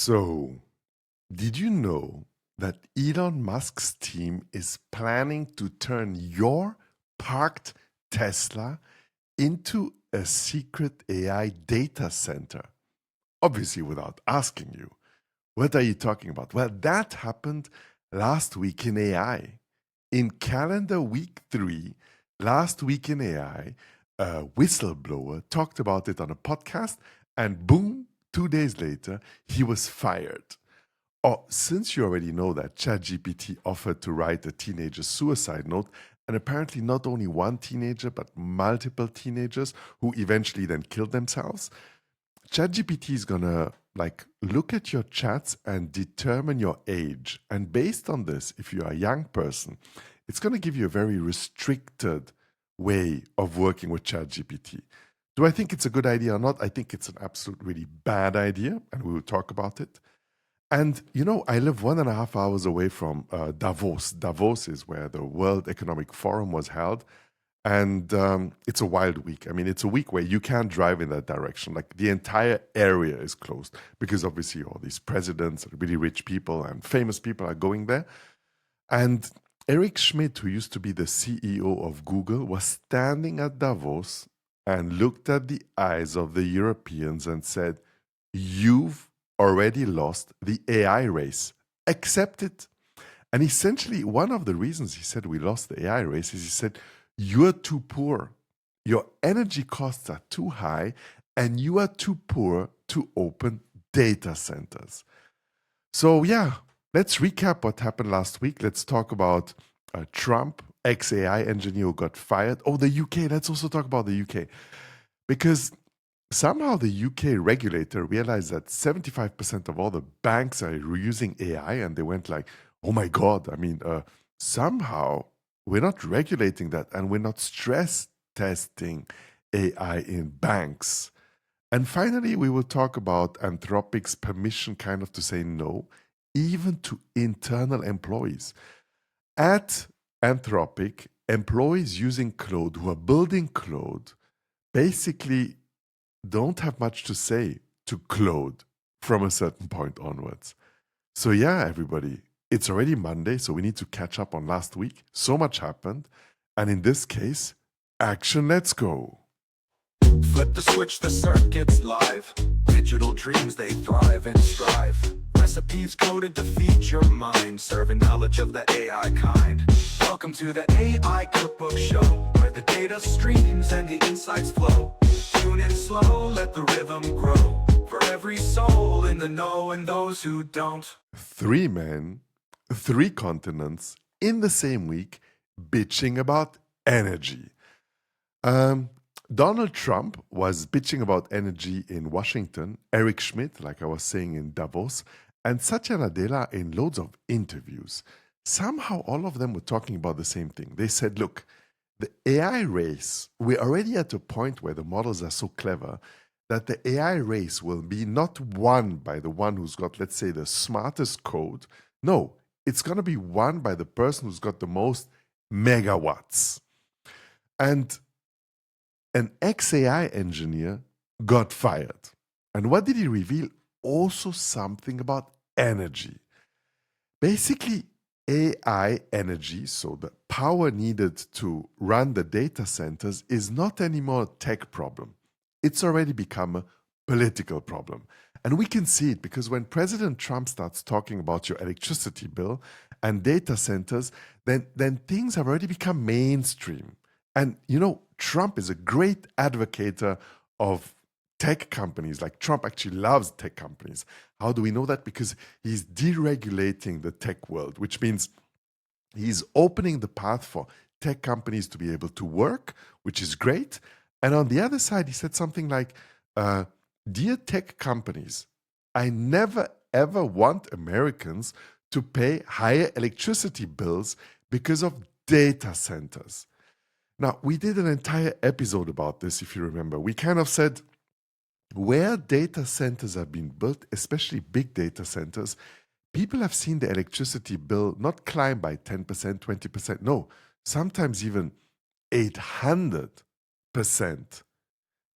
So, did you know that Elon Musk's team is planning to turn your parked Tesla into a secret AI data center? Obviously, without asking you. What are you talking about? Well, that happened last week in AI. In calendar week 3, last week in AI, a whistleblower talked about it on a podcast, and boom, 2 days later, he was fired. Oh, since you already know that ChatGPT offered to write a teenager's suicide note, and apparently not only one teenager, but multiple teenagers who eventually then killed themselves, ChatGPT is gonna look at your chats and determine your age. And based on this, if you are a young person, it's gonna give you a very restricted way of working with ChatGPT. Do I think it's a good idea or not? I think it's an absolute really bad idea, and we will talk about it. And I live 1.5 hours away from Davos. Davos is where the World Economic Forum was held. And it's a wild week. I mean, it's a week where you can't drive in that direction. Like the entire area is closed because obviously all these presidents and really rich people and famous people are going there. And Eric Schmidt, who used to be the CEO of Google, was standing at Davos and looked at the eyes of the Europeans and said, "You've already lost the AI race. Accept it." And essentially, one of the reasons he said we lost the AI race is he said, "You're too poor. Your energy costs are too high, and you are too poor to open data centers." So, yeah, let's recap what happened last week. Let's talk about Trump, ex-AI engineer who got fired. Oh, the UK. Let's also talk about the UK. Because somehow the UK regulator realized that 75% of all the banks are using AI, and they went like, oh my God, I mean, somehow we're not regulating that, and we're not stress testing AI in banks. And finally, we will talk about Anthropic's permission kind of to say no, even to internal employees. At Anthropic, employees using Claude, who are building Claude, basically don't have much to say to Claude from a certain point onwards. So yeah, everybody, it's already Monday, so we need to catch up on last week. So much happened. And in this case, action, let's go. Flip the switch, the circuit's live. Digital dreams, they thrive and strive. Recipes coded to feed your mind, serving knowledge of the AI kind. Welcome to the AI Cookbook Show, where the data streams and the insights flow. Tune in slow, let the rhythm grow. For every soul in the know and those who don't. 3 men, 3 continents, in the same week, bitching about energy. Donald Trump was bitching about energy in Washington, Eric Schmidt, like I was saying, in Davos, and Satya Nadella in loads of interviews. Somehow all of them were talking about the same thing. They said, look, the AI race, we're already at a point where the models are so clever that the AI race will be not won by the one who's got, let's say, the smartest code. No, it's going to be won by the person who's got the most megawatts. And an ex-AI engineer got fired. And what did he reveal? Also something about energy. Basically, AI energy, so the power needed to run the data centers, is not anymore a tech problem. It's already become a political problem. And we can see it because when President Trump starts talking about your electricity bill and data centers, then things have already become mainstream. And, Trump is a great advocate of tech companies. Like Trump actually loves tech companies. How do we know that? Because he's deregulating the tech world, which means he's opening the path for tech companies to be able to work, which is great. And on the other side, he said something like, dear tech companies, I never ever want Americans to pay higher electricity bills because of data centers. Now, we did an entire episode about this, if you remember. We kind of said where data centers have been built, especially big data centers, people have seen the electricity bill not climb by 10%, 20%. No, sometimes even 800%.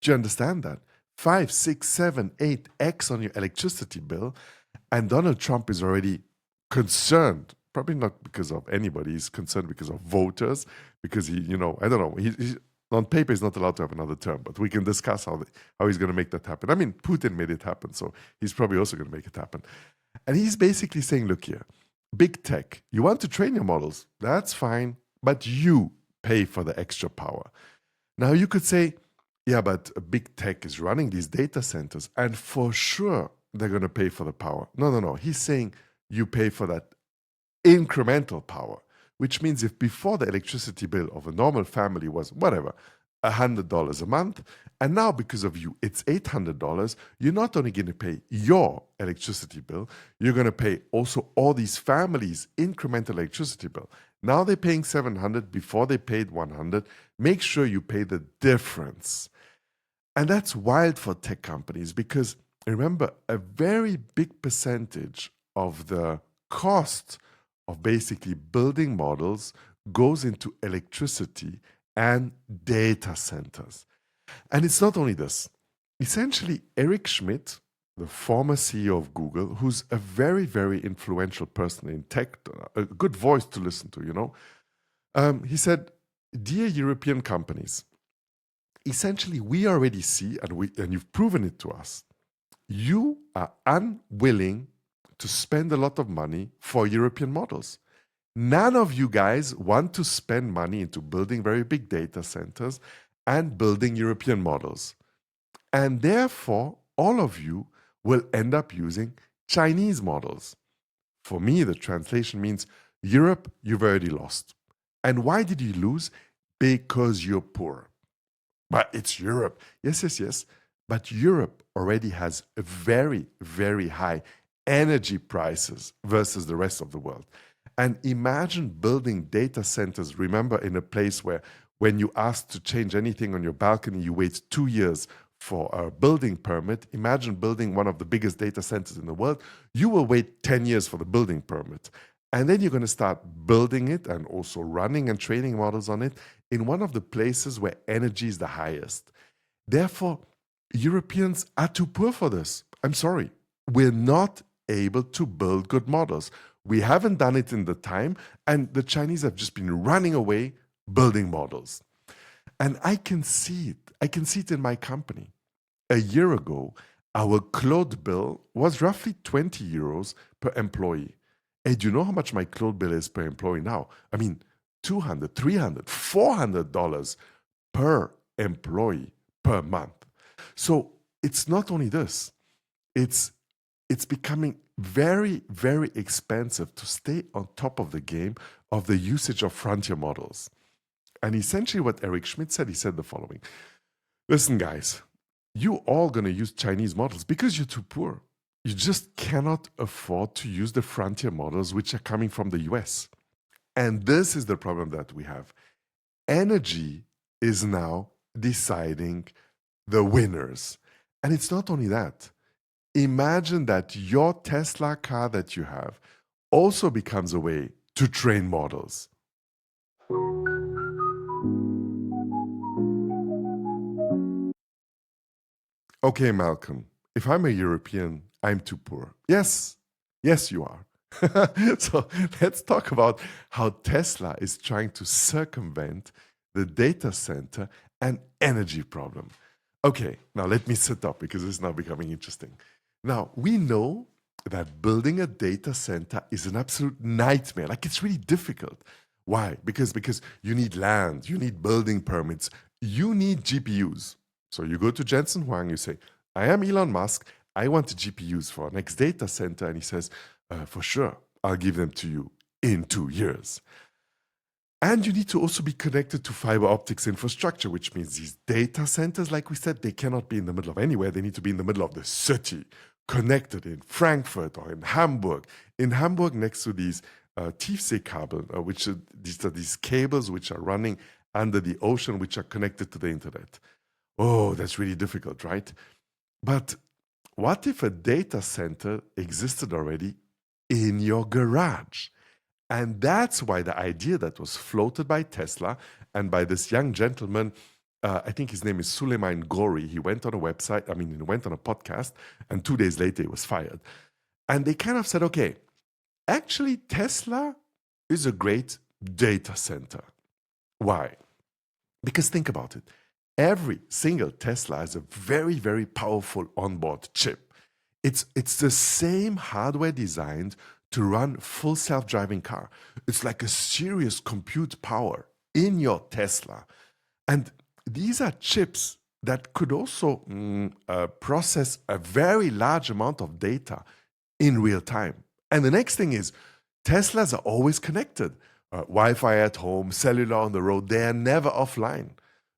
Do you understand that? 5, 6, 7, 8x on your electricity bill. And Donald Trump is already concerned, probably not because of anybody, he's concerned because of voters, because he, I don't know, he on paper he's not allowed to have another term, but we can discuss how he's going to make that happen. I mean, Putin made it happen, so he's probably also going to make it happen. And he's basically saying, look here, big tech, you want to train your models, that's fine, but you pay for the extra power. Now you could say, yeah, but big tech is running these data centers, and for sure they're going to pay for the power. No. He's saying you pay for that incremental power, which means if before the electricity bill of a normal family was whatever, $100 a month, and now because of you, it's $800, you're not only going to pay your electricity bill, you're going to pay also all these families' incremental electricity bill. Now they're paying $700, before they paid $100. Make sure you pay the difference. And that's wild for tech companies because remember, a very big percentage of the cost of basically building models goes into electricity and data centers. And it's not only this. Essentially, Eric Schmidt, the former CEO of Google, who's a very, very influential person in tech, a good voice to listen to, he said, dear European companies, essentially, we already see, and you've proven it to us, you are unwilling to spend a lot of money for European models. None of you guys want to spend money into building very big data centers and building European models. And therefore, all of you will end up using Chinese models. For me, the translation means Europe, you've already lost. And why did you lose? Because you're poor. But it's Europe. Yes. But Europe already has a very, very high energy prices versus the rest of the world. And imagine building data centers, remember, in a place where when you ask to change anything on your balcony, you wait 2 years for a building permit. Imagine building one of the biggest data centers in the world. You will wait 10 years for the building permit. And then you're going to start building it and also running and training models on it in one of the places where energy is the highest. Therefore, Europeans are too poor for this. I'm sorry. We're not able to build good models. We haven't done it in the time, and the Chinese have just been running away building models. And I can see it. I can see it in my company. A year ago, our Claude bill was roughly 20 euros per employee. And do you know how much my Claude bill is per employee now? I mean, $200, $300, $400 per employee per month. So it's not only this, it's becoming very, very expensive to stay on top of the game of the usage of frontier models. And essentially what Eric Schmidt said, he said the following. Listen, guys, you all going to use Chinese models because you're too poor. You just cannot afford to use the frontier models which are coming from the US. And this is the problem that we have. Energy is now deciding the winners. And it's not only that. Imagine that your Tesla car that you have also becomes a way to train models. Okay, Malcolm, if I'm a European, I'm too poor. Yes, you are. So let's talk about how Tesla is trying to circumvent the data center and energy problem. Okay, now let me sit up because it's now becoming interesting. Now, we know that building a data center is an absolute nightmare. Like, it's really difficult. Why? Because you need land, you need building permits, you need GPUs. So you go to Jensen Huang, you say, I am Elon Musk, I want the GPUs for our next data center. And he says, for sure, I'll give them to you in 2 years. And you need to also be connected to fiber optics infrastructure, which means these data centers, like we said, they cannot be in the middle of anywhere. They need to be in the middle of the city, connected in Frankfurt or in Hamburg. In Hamburg, next to these Tiefseekabel, which are these cables which are running under the ocean, which are connected to the internet. Oh, that's really difficult, right? But what if a data center existed already in your garage? And that's why the idea that was floated by Tesla and by this young gentleman, I think his name is Suleiman Gori. He went on a website, he went on a podcast, and 2 days later he was fired. And they kind of said, okay, actually, Tesla is a great data center. Why? Because think about it. Every single Tesla has a very, very powerful onboard chip. It's the same hardware designed to run full self-driving car. It's like a serious compute power in your Tesla. And these are chips that could also process a very large amount of data in real time. And the next thing is Teslas are always connected. Wi-Fi at home, cellular on the road, they are never offline.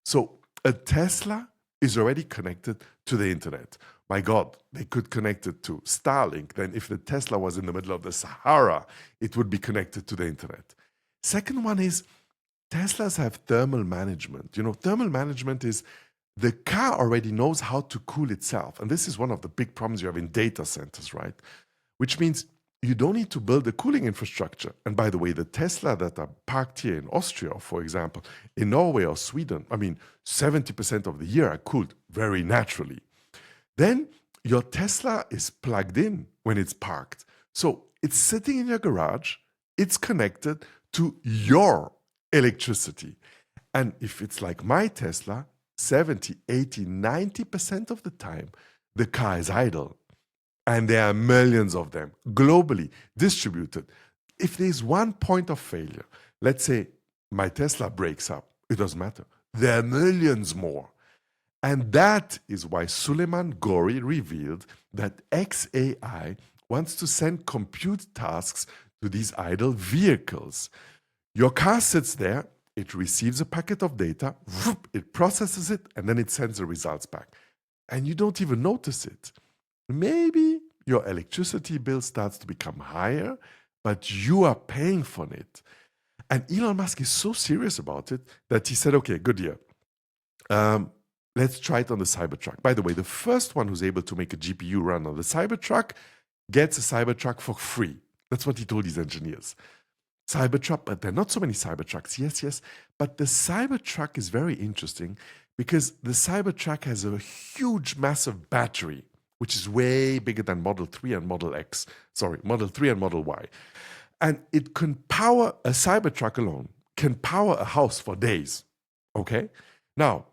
So a Tesla is already connected to the internet. My God, they could connect it to Starlink. Then if the Tesla was in the middle of the Sahara, it would be connected to the internet. Second one is Teslas have thermal management. Thermal management is the car already knows how to cool itself. And this is one of the big problems you have in data centers, right? Which means you don't need to build a cooling infrastructure. And by the way, the Tesla that are parked here in Austria, for example, in Norway or Sweden, 70% of the year are cooled very naturally. Then your Tesla is plugged in when it's parked. So it's sitting in your garage, it's connected to your electricity. And if it's like my Tesla, 70, 80, 90% of the time, the car is idle. And there are millions of them globally distributed. If there's one point of failure, let's say my Tesla breaks up, it doesn't matter. There are millions more. And that is why Suleiman Gori revealed that XAI wants to send compute tasks to these idle vehicles. Your car sits there, it receives a packet of data, it processes it, and then it sends the results back. And you don't even notice it. Maybe your electricity bill starts to become higher, but you are paying for it. And Elon Musk is so serious about it that he said, okay, good deal. Let's try it on the Cybertruck. By the way, the first one who's able to make a GPU run on the Cybertruck gets a Cybertruck for free. That's what he told his engineers. Cybertruck, but there are not so many Cybertrucks. Yes. But the Cybertruck is very interesting because the Cybertruck has a huge, massive battery, which is way bigger than Model 3 and Model X. Sorry, Model 3 and Model Y. And it can power a Cybertruck alone, can power a house for days. Okay? Now,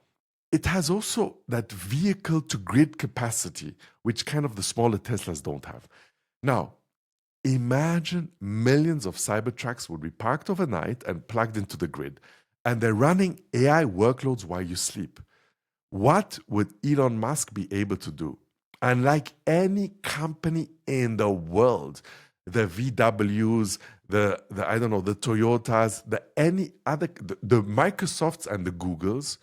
it has also that vehicle to grid capacity, which kind of the smaller Teslas don't have. Now, imagine millions of Cybertrucks would be parked overnight and plugged into the grid, and they're running AI workloads while you sleep. What would Elon Musk be able to do? Unlike any company in the world, the VWs, the Toyotas, the Microsofts and the Googles,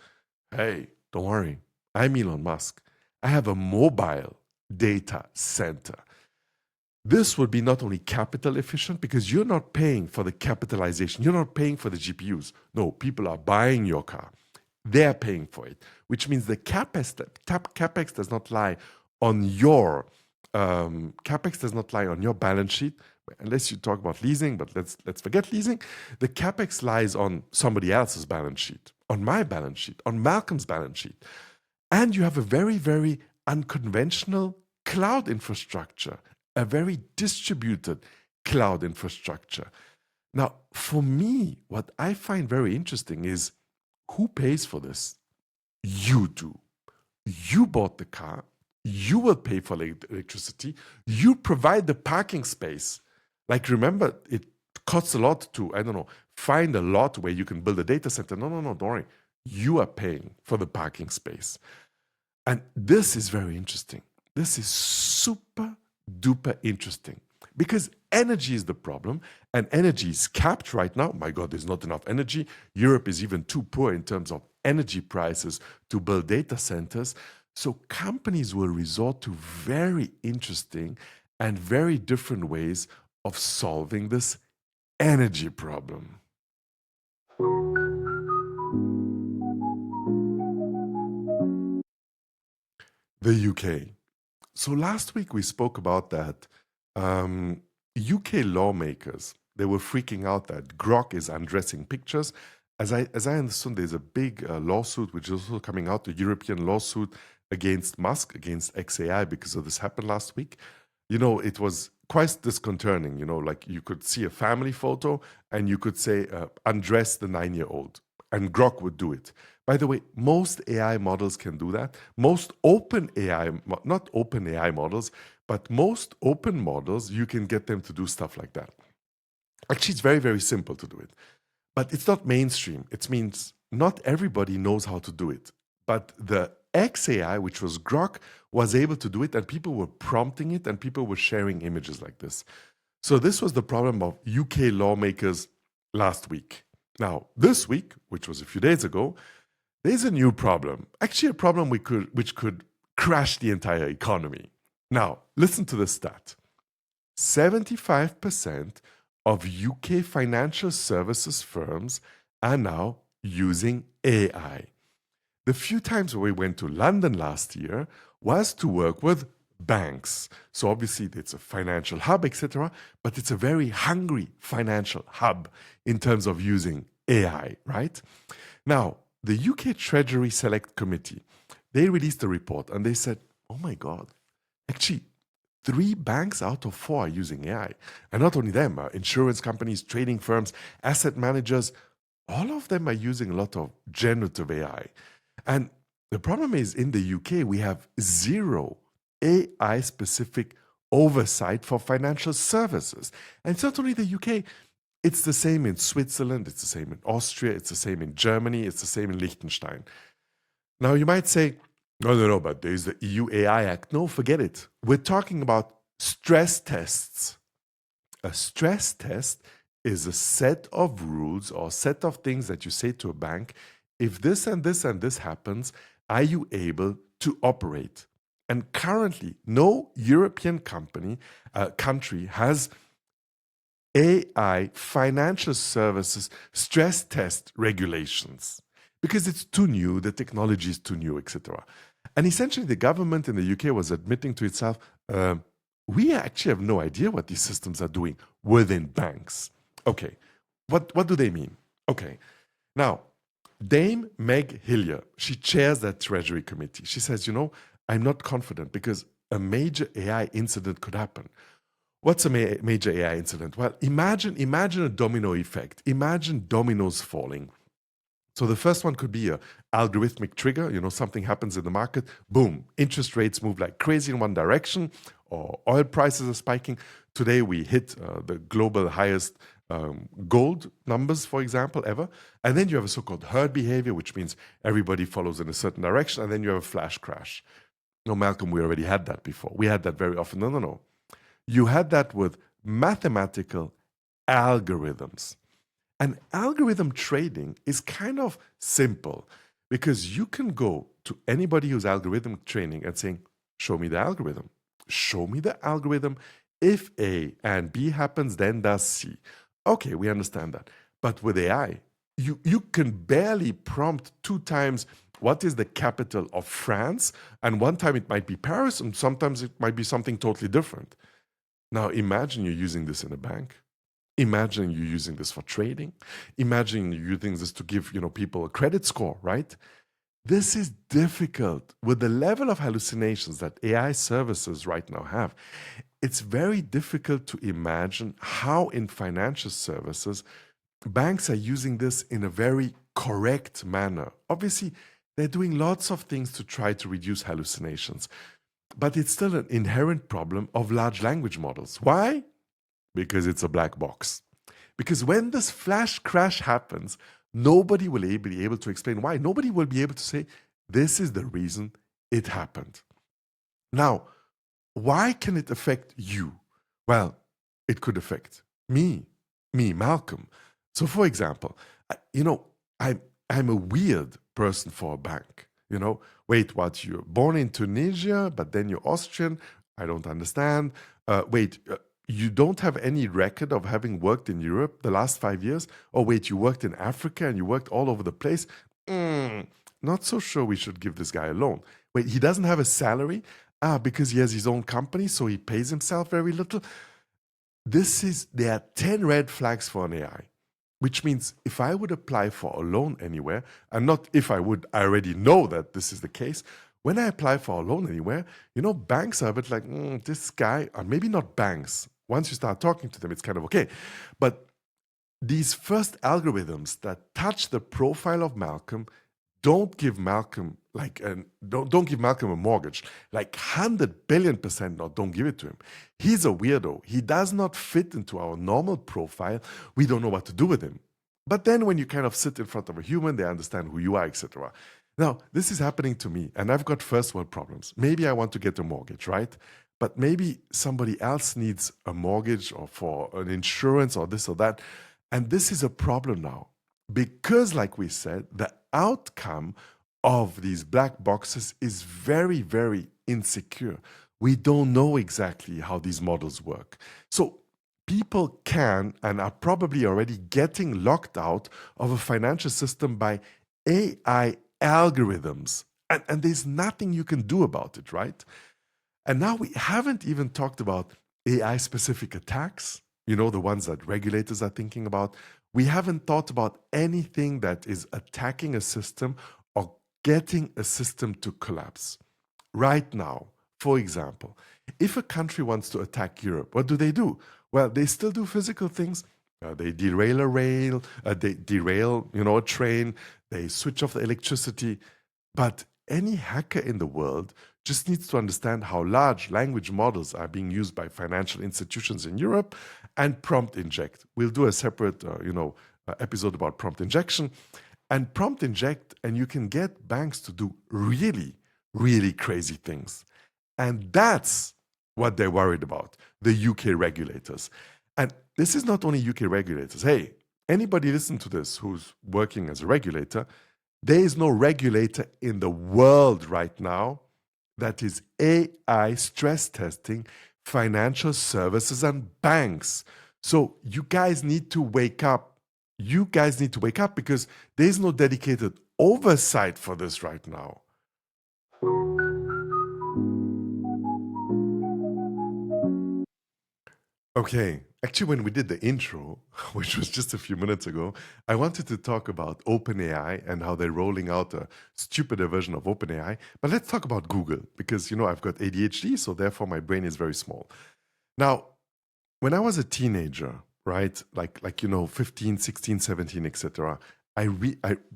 hey, don't worry, I'm Elon Musk. I have a mobile data center. This would be not only capital efficient because you're not paying for the capitalization, you're not paying for the GPUs. No, people are buying your car. They're paying for it, which means the CAPEX does not lie on your balance sheet, unless you talk about leasing, but let's forget leasing. The CAPEX lies on somebody else's balance sheet, on my balance sheet, on Malcolm's balance sheet. And you have a very, very unconventional cloud infrastructure, a very distributed cloud infrastructure. Now, for me, what I find very interesting is who pays for this? You do. You bought the car. You will pay for the electricity. You provide the parking space. Like, remember, it costs a lot to, find a lot where you can build a data center. No, don't worry. You are paying for the parking space. And this is very interesting. This is super duper interesting because energy is the problem and energy is capped right now. My God, there's not enough energy. Europe is even too poor in terms of energy prices to build data centers. So companies will resort to very interesting and very different ways of solving this energy problem. The UK. So last week we spoke about that UK lawmakers, they were freaking out that Grok is undressing pictures. As I understand, there's a big lawsuit which is also coming out, a European lawsuit against Musk, against XAI, because of this happened last week. It was quite disconcerting. Like you could see a family photo and you could say, undress the 9-year-old, and Grok would do it. By the way, most AI models can do that. Most open AI, not open AI models, but most open models, you can get them to do stuff like that. Actually, it's very, very simple to do it. But it's not mainstream. It means not everybody knows how to do it. But the XAI, which was Grok, was able to do it, and people were prompting it, and people were sharing images like this. So this was the problem of UK lawmakers last week. Now, this week, which was a few days ago, there's a new problem. Actually, a problem which could crash the entire economy. Now, listen to this stat. 75% of UK financial services firms are now using AI. The few times we went to London last year was to work with banks. So obviously it's a financial hub, etc., but it's a very hungry financial hub in terms of using AI, right? Now, the UK Treasury Select Committee, they released a report and they said, oh my God, actually 3 banks out of 4 are using AI. And not only them, insurance companies, trading firms, asset managers, all of them are using a lot of generative AI. And the problem is in the UK, we have zero AI-specific oversight for financial services. And it's not only the UK, it's the same in Switzerland, it's the same in Austria, it's the same in Germany, it's the same in Liechtenstein. Now, you might say, no, but there's the EU AI Act. No, forget it. We're talking about stress tests. A stress test is a set of rules or set of things that you say to a bank. If this and this and this happens, are you able to operate? And currently, no European country has AI financial services stress test regulations because it's too new, the technology is too new, etc. And essentially, the government in the UK was admitting to itself, we actually have no idea what these systems are doing within banks. Okay, what do they mean? Okay, now, Dame Meg Hillier, she chairs that Treasury Committee. She says, I'm not confident because a major AI incident could happen. What's a major AI incident? Well, imagine a domino effect. Imagine dominoes falling. So the first one could be an algorithmic trigger. Something happens in the market. Boom, interest rates move like crazy in one direction, or oil prices are spiking. Today we hit the global highest gold numbers, for example, ever. And then you have a so-called herd behavior, which means everybody follows in a certain direction, and then you have a flash crash. No, Malcolm, we already had that before. We had that very often. No. You had that with mathematical algorithms. And algorithm trading is kind of simple because you can go to anybody who's algorithmic trading and saying, show me the algorithm. Show me the algorithm. If A and B happens, then does C. Okay, we understand that. But with AI, you can barely prompt 2 times what is the capital of France, and one time it might be Paris, and sometimes it might be something totally different. Now imagine you're using this in a bank. Imagine you're using this for trading. Imagine you're using this to give people a credit score, right? This is difficult. With the level of hallucinations that AI services right now have, it's very difficult to imagine how in financial services banks are using this in a very correct manner. Obviously, they're doing lots of things to try to reduce hallucinations, but it's still an inherent problem of large language models. Why? Because it's a black box. Because when this flash crash happens, nobody will be able to explain why. Nobody will be able to say, this is the reason it happened. Now, why can it affect you? Well, it could affect me, Malcolm. So for example, I'm a weird person for a bank. Wait, what? You're born in Tunisia, but then you're Austrian? I don't understand. You don't have any record of having worked in Europe the last 5 years? Or wait, you worked in Africa and you worked all over the place? Not so sure we should give this guy a loan. Wait, he doesn't have a salary? Because he has his own company, so he pays himself very little? There are 10 red flags for an AI. Which means if I would apply for a loan anywhere, and not if I would, I already know that this is the case. When I apply for a loan anywhere, banks are a bit like, this guy, or maybe not banks. Once you start talking to them, it's kind of okay. But these first algorithms that touch the profile of Malcolm don't give Malcolm don't give Malcolm a mortgage. Like 100 billion% not, don't give it to him. He's a weirdo. He does not fit into our normal profile. We don't know what to do with him. But then when you kind of sit in front of a human, they understand who you are, etc. Now, this is happening to me, and I've got first world problems. Maybe I want to get a mortgage, right? But maybe somebody else needs a mortgage or for an insurance or this or that. And this is a problem now because, like we said, the outcome of these black boxes is very, very insecure. We don't know exactly how these models work. So people can and are probably already getting locked out of a financial system by AI algorithms. And there's nothing you can do about it, right? And now we haven't even talked about AI-specific attacks, the ones that regulators are thinking about. We haven't thought about anything that is attacking a system or getting a system to collapse. Right now, for example, if a country wants to attack Europe, what do? Well, they still do physical things. They derail a rail, they derail, a train, they switch off the electricity. But any hacker in the world just needs to understand how large language models are being used by financial institutions in Europe and prompt inject. We'll do a separate, episode about prompt injection. And prompt inject, and you can get banks to do really, really crazy things. And that's what they're worried about, the UK regulators. And this is not only UK regulators. Hey, anybody listen to this who's working as a regulator, there is no regulator in the world right now that is AI stress testing financial services and banks. So you guys need to wake up. You guys need to wake up because there's no dedicated oversight for this right now. Okay, actually, when we did the intro, which was just a few minutes ago, I wanted to talk about OpenAI and how they're rolling out a stupider version of OpenAI. But let's talk about Google because, I've got ADHD, so therefore my brain is very small. Now, when I was a teenager, right, like 15, 16, 17, etc.,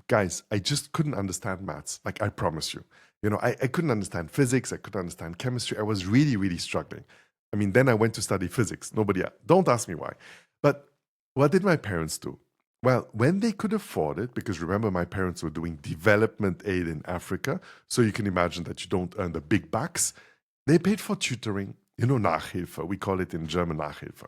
guys, I just couldn't understand maths. Like, I promise you. I couldn't understand physics. I couldn't understand chemistry. I was really, really struggling. I mean, then I went to study physics. Don't ask me why. But what did my parents do? Well, when they could afford it, because remember, my parents were doing development aid in Africa, so you can imagine that you don't earn the big bucks, they paid for tutoring, Nachhilfe. We call it in German Nachhilfe.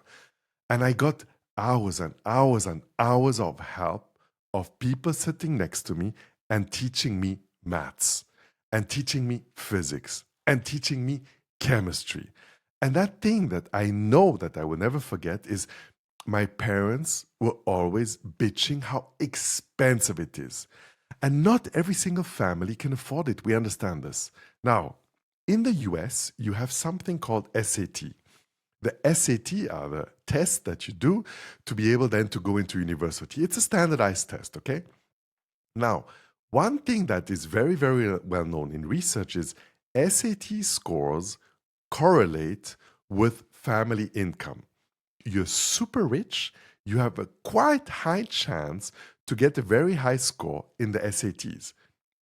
And I got hours and hours and hours of help of people sitting next to me and teaching me maths, and teaching me physics, and teaching me chemistry. And that thing that I know that I will never forget is my parents were always bitching how expensive it is. And not every single family can afford it. We understand this. Now, in the US, you have something called SAT. The SAT are the tests that you do to be able then to go into university. It's a standardized test, okay? Now, one thing that is very, very well known in research is SAT scores correlate with family income. You're super rich, you have a quite high chance to get a very high score in the SATs.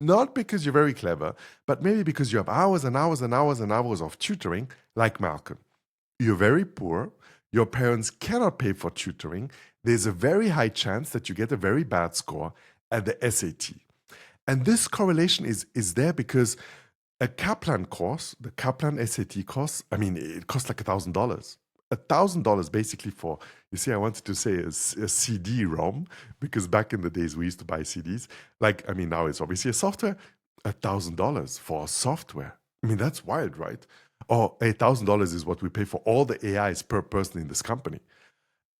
Not because you're very clever, but maybe because you have hours and hours and hours and hours of tutoring, like Malcolm. You're very poor, your parents cannot pay for tutoring, there's a very high chance that you get a very bad score at the SAT. And this correlation is there because a Kaplan course, the Kaplan SAT course, it costs like $1,000. $1,000 basically for, I wanted to say a CD-ROM, because back in the days we used to buy CDs. Now it's obviously a software. $1,000 for a software. That's wild, right? Or $1,000 is what we pay for all the AIs per person in this company.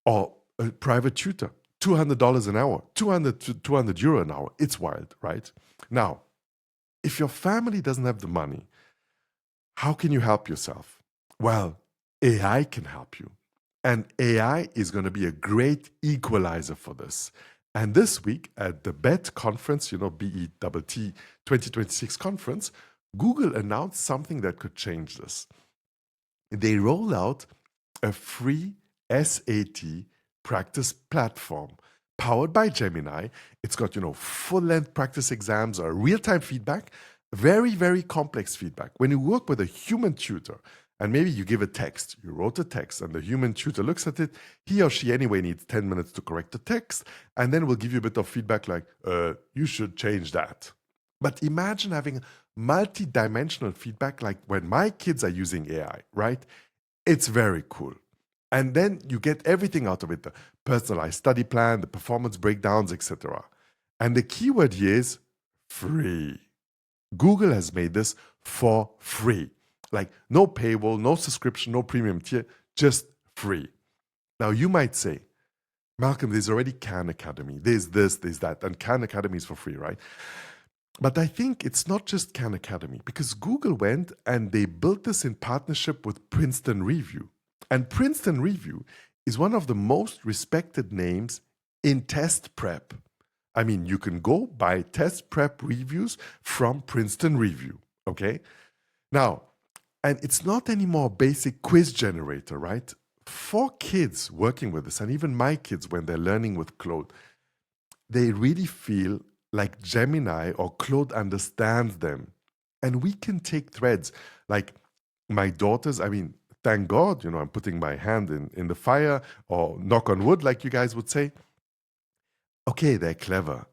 Or a private tutor, $200 an hour, 200 euro an hour. It's wild, right? Now, if your family doesn't have the money, how can you help yourself? Well, AI can help you. And AI is going to be a great equalizer for this. And this week at the BET conference, BETT 2026 conference, Google announced something that could change this. They rolled out a free SAT practice platform powered by Gemini. It's got, full-length practice exams or real-time feedback, very, very complex feedback. When you work with a human tutor, and maybe you give a text, you wrote a text, and the human tutor looks at it, he or she anyway needs 10 minutes to correct the text, and then will give you a bit of feedback like, you should change that. But imagine having multi-dimensional feedback like when my kids are using AI, right? It's very cool. And then you get everything out of it, the personalized study plan, the performance breakdowns, etc. And the keyword here is free. Google has made this for free. Like no paywall, no subscription, no premium tier, just free. Now you might say, Malcolm, there's already Khan Academy. There's this, there's that. And Khan Academy is for free, right? But I think it's not just Khan Academy because Google went and they built this in partnership with Princeton Review. And Princeton Review is one of the most respected names in test prep. I mean, you can go buy test prep reviews from Princeton Review, okay? Now, and it's not anymore a basic quiz generator, right? For kids working with this, and even my kids when they're learning with Claude, they really feel like Gemini or Claude understands them. And we can take threads like my daughters, I mean, thank God, I'm putting my hand in the fire or knock on wood, like you guys would say. Okay, they're clever,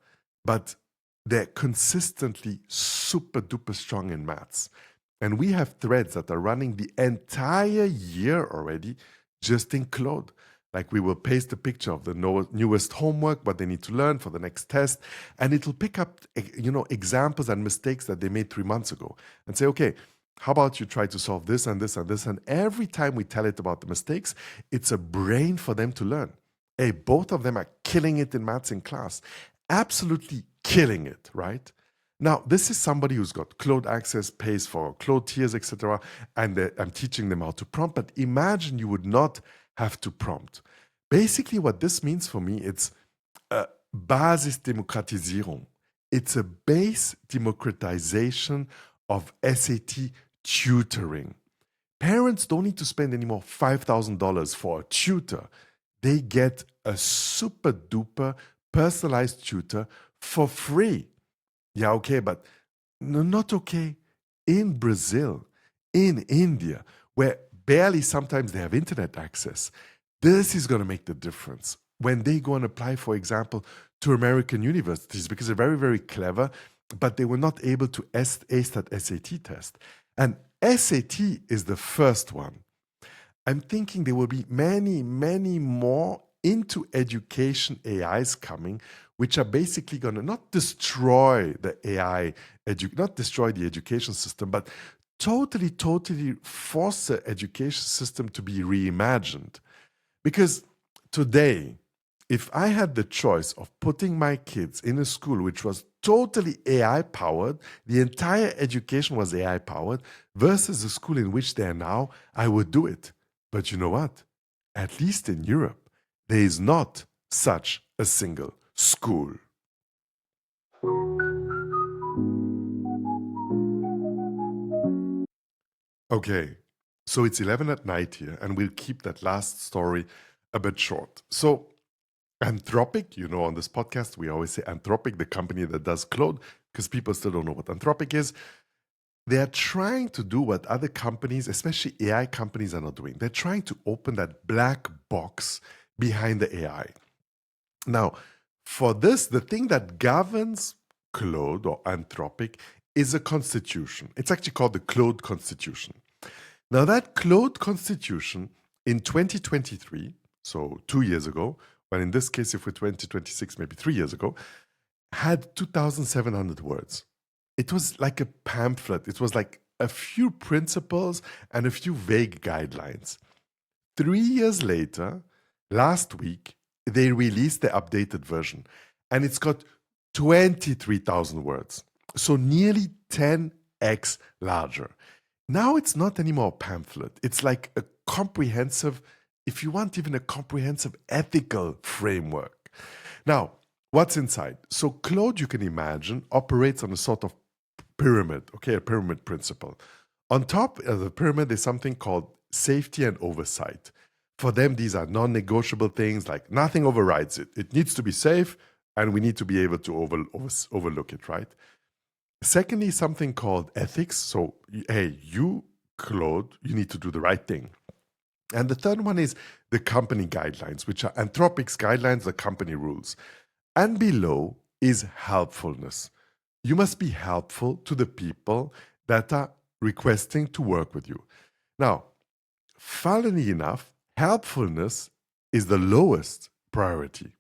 but they're consistently super duper strong in maths. And we have threads that are running the entire year already just in Claude. Like we will paste a picture of the newest homework, what they need to learn for the next test. And it'll pick up, examples and mistakes that they made 3 months ago and say, okay, how about you try to solve this and this and this? And every time we tell it about the mistakes, it's a brain for them to learn. Hey, both of them are killing it in maths in class. Absolutely killing it, right? Now, this is somebody who's got Claude Access, pays for Claude tiers, etc. And I'm teaching them how to prompt. But imagine you would not have to prompt. Basically, what this means for me, it's a Basisdemokratisierung. It's a base democratization of SAT tutoring. Parents don't need to spend anymore $5,000 for a tutor. They get a super duper personalized tutor for free. Yeah, okay, but not okay in Brazil, in India, where barely sometimes they have internet access. This is going to make the difference when they go and apply, for example, to American universities because they're very, very clever, but they were not able to ace that SAT test. And SAT is the first one. I'm thinking there will be many, many more into education AIs coming, which are basically going to not destroy the AI, not destroy the education system, but totally force the education system to be reimagined. Because today, if I had the choice of putting my kids in a school which was totally AI-powered, the entire education was AI-powered, versus a school in which they are now, I would do it. But you know what? At least in Europe, there is not such a single school. Okay, so it's 11 at night here, and we'll keep that last story a bit short. So Anthropic, on this podcast, we always say Anthropic, the company that does Claude, because people still don't know what Anthropic is. They are trying to do what other companies, especially AI companies, are not doing. They're trying to open that black box behind the AI. Now, for this, the thing that governs Claude or Anthropic is a constitution. It's actually called the Claude Constitution. Now, that Claude Constitution in 2023, so 2 years ago, but in this case, if we're 2026, maybe 3 years ago, had 2,700 words. It was like a pamphlet. It was like a few principles and a few vague guidelines. 3 years later, last week, they released the updated version, and it's got 23,000 words. So nearly 10x larger. Now it's not anymore a pamphlet. It's like a comprehensive, if you want, even a comprehensive ethical framework. Now, what's inside? So Claude, you can imagine, operates on a sort of pyramid, okay, a pyramid principle. On top of the pyramid is something called safety and oversight. For them, these are non-negotiable things, like nothing overrides it. It needs to be safe, and we need to be able to overlook it, right? Secondly, something called ethics. So, hey, you, Claude, you need to do the right thing. And the third one is the company guidelines, which are Anthropic's guidelines, the company rules. And below is helpfulness. You must be helpful to the people that are requesting to work with you. Now, funnily enough, helpfulness is the lowest priority.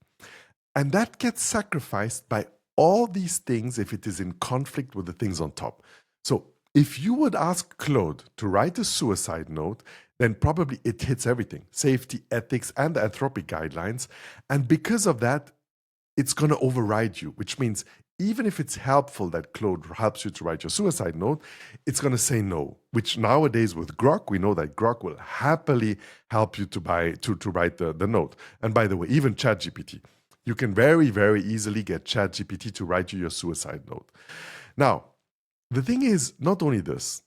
And that gets sacrificed by all these things if it is in conflict with the things on top. So if you would ask Claude to write a suicide note, then probably it hits everything: safety, ethics, and the Anthropic guidelines. And because of that, it's going to override you, which means even if it's helpful that Claude helps you to write your suicide note, it's going to say no, which nowadays with Grok, we know that Grok will happily help you to write the note. And by the way, even ChatGPT, you can very, very easily get ChatGPT to write you your suicide note. Now, the thing is, not only this,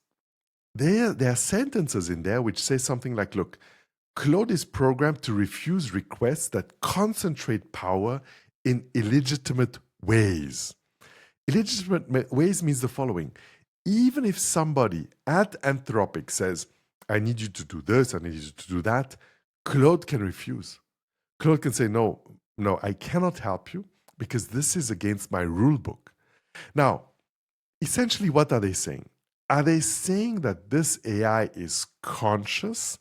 there are sentences in there which say something like, look, Claude is programmed to refuse requests that concentrate power in illegitimate ways. Illegitimate ways means the following. Even if somebody at Anthropic says, I need you to do this, I need you to do that, Claude can refuse. Claude can say, no, I cannot help you because this is against my rule book. Now, essentially, what are they saying? Are they saying that this AI is conscious?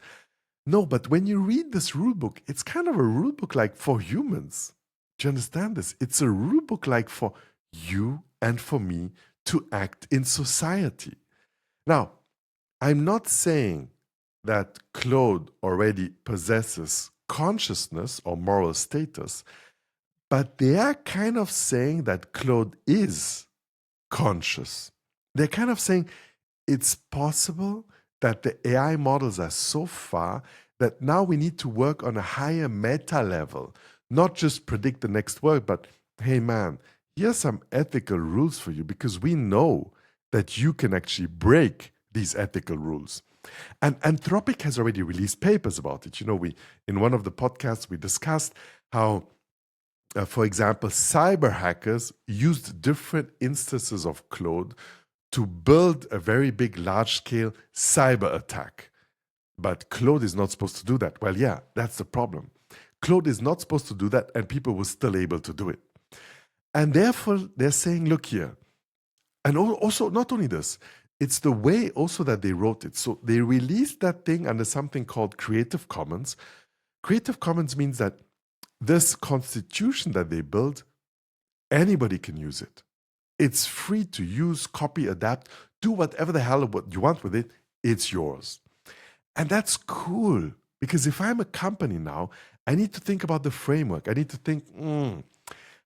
No, but when you read this rule book, it's kind of a rule book like for humans. Do you understand this? It's a rule book like for you and for me to act in society. Now, I'm not saying that Claude already possesses consciousness or moral status, but they are kind of saying that Claude is conscious. They're kind of saying it's possible that the AI models are so far that now we need to work on a higher meta level, not just predict the next word, but hey man, here's some ethical rules for you because we know that you can actually break these ethical rules. And Anthropic has already released papers about it. You know, in one of the podcasts, we discussed how, for example, cyber hackers used different instances of Claude to build a very big, large-scale cyber attack. But Claude is not supposed to do that. Well, yeah, that's the problem. Claude is not supposed to do that, and people were still able to do it. And therefore, they're saying, look here. And also, not only this, it's the way also that they wrote it. So they released that thing under something called Creative Commons. Creative Commons means that this constitution that they built, anybody can use it. It's free to use, copy, adapt, do whatever the hell what you want with it. It's yours. And that's cool, because if I'm a company now, I need to think about the framework. I need to think,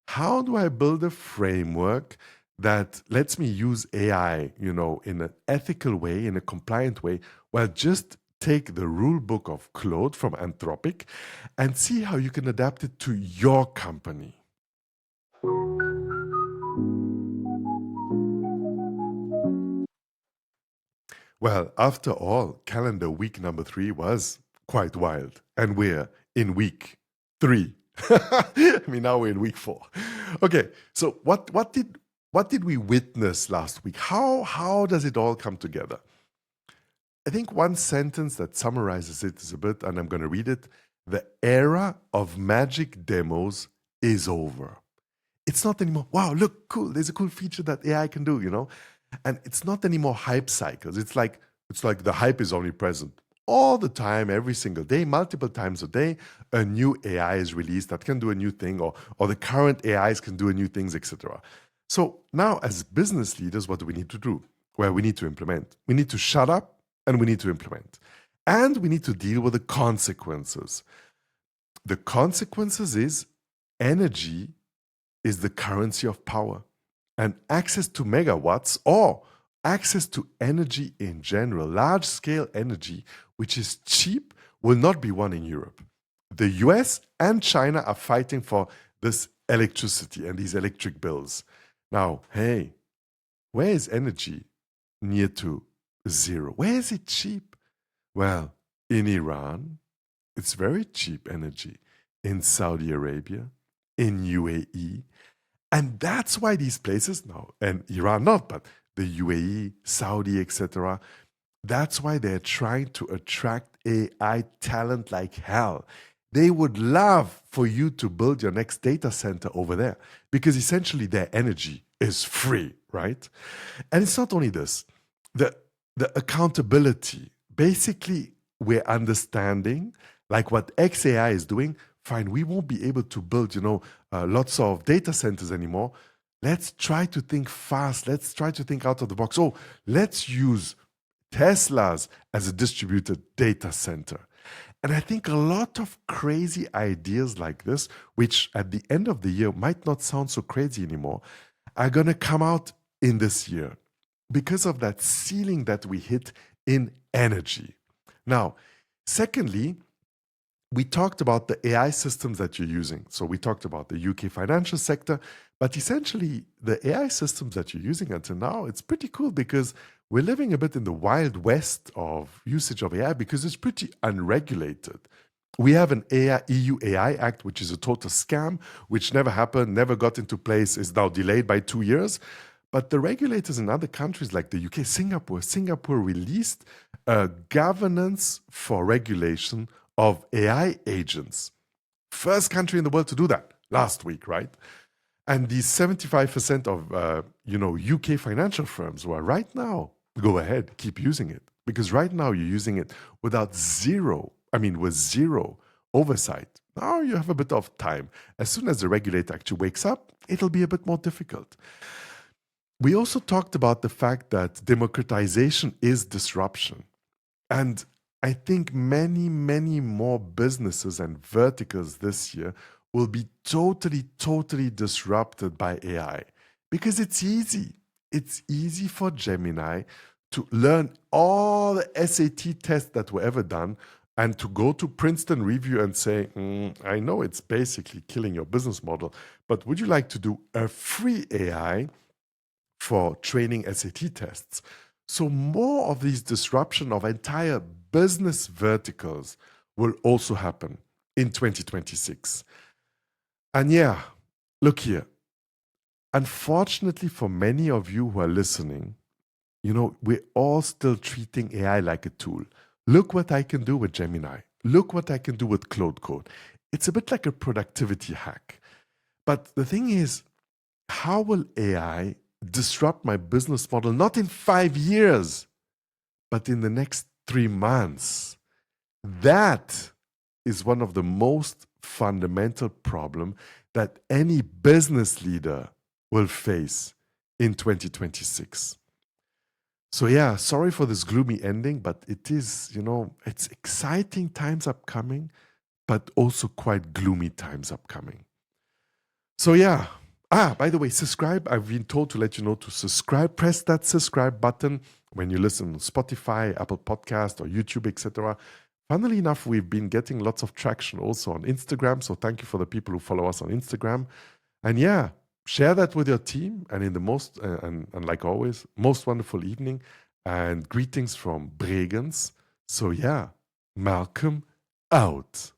how do I build a framework that lets me use AI, in an ethical way, in a compliant way? Well, just take the rule book of Claude from Anthropic and see how you can adapt it to your company. Well, after all, calendar week number 3 was quite wild. And we're in week 3. I mean, now we're in week 4. Okay, so what did we witness last week? How does it all come together? I think one sentence that summarizes it is a bit, and I'm going to read it. The era of magic demos is over. It's not anymore, wow, look, cool, there's a cool feature that AI can do, And it's not anymore hype cycles. It's like the hype is omnipresent. All the time, every single day, multiple times a day, a new AI is released that can do a new thing, or the current AIs can do new things, etc. So now, as business leaders, what do we need to do? Well, we need to implement. We need to shut up and we need to implement. And we need to deal with the consequences. The consequences is energy is the currency of power. And access to megawatts, or access to energy in general, large-scale energy, which is cheap, will not be won in Europe. The US and China are fighting for this electricity and these electric bills. Now, hey, where is energy near to zero? Where is it cheap? Well, in Iran, It's very cheap energy in Saudi Arabia, in UAE. And that's why these places now, and Iran not, but the UAE, Saudi, etc., that's why they're trying to attract AI talent like hell. They would love for you to build your next data center over there because essentially their energy is free, right? And it's not only this, the, the accountability. Basically, we're understanding like what XAI is doing. Fine, we won't be able to build, lots of data centers anymore. Let's try to think fast. Let's try to think out of the box. Oh, let's use Teslas as a distributed data center. And I think a lot of crazy ideas like this, which at the end of the year might not sound so crazy anymore, are going to come out in this year because of that ceiling that we hit in energy. Now, secondly, we talked about the AI systems that you're using. So we talked about the UK financial sector, but essentially the AI systems that you're using until now, it's pretty cool because we're living a bit in the wild west of usage of AI because it's pretty unregulated. We have an EU AI Act, which is a total scam, which never happened, never got into place, is now delayed by 2 years. But the regulators in other countries like the UK, Singapore released a governance for regulation of AI agents. First country in the world to do that last week, right? And these 75% of UK financial firms were right now, go ahead, keep using it. Because right now you're using it with zero oversight. Now you have a bit of time. As soon as the regulator actually wakes up, it'll be a bit more difficult. We also talked about the fact that democratization is disruption. And I think many, many more businesses and verticals this year will be totally disrupted by AI because it's easy. It's easy for Gemini to learn all the SAT tests that were ever done and to go to Princeton Review and say, I know it's basically killing your business model, but would you like to do a free AI for training SAT tests? So more of these disruption of entire business verticals will also happen in 2026. And yeah, look here. Unfortunately for many of you who are listening, we're all still treating AI like a tool. Look what I can do with Gemini. Look what I can do with Claude Code. It's a bit like a productivity hack. But the thing is, how will AI disrupt my business model, not in 5 years, but in the next 3 months? That is one of the most fundamental problems that any business leader will face in 2026. So yeah, sorry for this gloomy ending, but it is, it's exciting times upcoming, but also quite gloomy times upcoming. So yeah. By the way, subscribe. I've been told to let you know to subscribe. Press that subscribe button when you listen on Spotify, Apple Podcast, or YouTube, etc. Funnily enough, we've been getting lots of traction also on Instagram. So thank you for the people who follow us on Instagram. And yeah, share that with your team. And in the most, and like always, most wonderful evening. And greetings from Bregenz. So yeah, Malcolm out.